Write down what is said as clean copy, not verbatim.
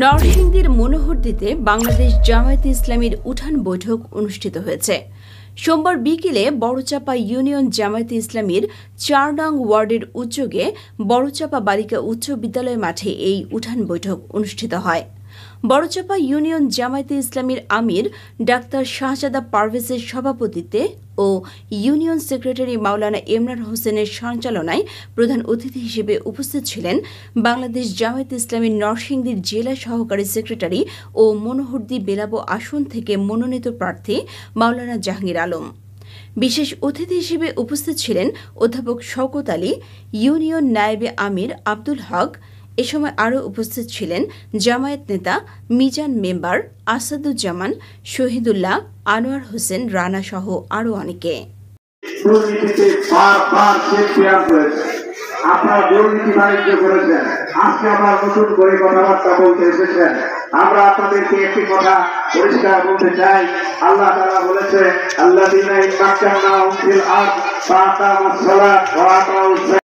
নরসিংদীর মনোহরদীতে বাংলাদেশ জামায়াতে ইসলামীর উঠান বৈঠক অনুষ্ঠিত হয়েছে। সোমবার বিকেলে বড়চাপা ইউনিয়ন জামায়াতে ইসলামীর ৪ নং ওয়ার্ডের উদ্যোগে বড়চাপা বালিকা উচ্চ বিদ্যালয় মাঠে এই উঠান বৈঠক অনুষ্ঠিত হয়। বড়চাপা ইউনিয়ন জামায়াতে ইসলামীর আমির ডাক্তার শাহজাদা পারভেজের সভাপতিত্বে ও ইউনিয়ন সেক্রেটারি মাওলানা ইমরান হোসেনের সঞ্চালনায় প্রধান অতিথি হিসেবে উপস্থিত ছিলেন বাংলাদেশ জামায়াতে ইসলামীর নরসিংদীর জেলা সহকারী সেক্রেটারি ও মনোহরদী বেলাবো আসন থেকে মনোনীত প্রার্থী মাওলানা জাহাঙ্গীর আলম। বিশেষ অতিথি হিসেবে উপস্থিত ছিলেন অধ্যাপক শওকত আলী, ইউনিয়ন নায়েবে আমির আব্দুল হক। এ সময় আরও উপস্থিত ছিলেন জামায়াত নেতা মিজান মেম্বার, আসাদুজ্জামান, শহীদুল্লাহ, আনোয়ার হোসেন রানা সহ আরও অনেকে। আপনারা দুর্নীতি বাণিজ্য করেছেন, আজকে আমরা নতুন করে কথাবার্তা বলতে এসেছেন। আমরা আপনাদেরকে একটি কথা পরিষ্কার বলতে চাই। আল্লাহ তাআলা বলেছে, আল্লাযীনা ইন মাক্কানাহুম ফিল আরদ ফাআকামুস সালাত ওয়া আতাউস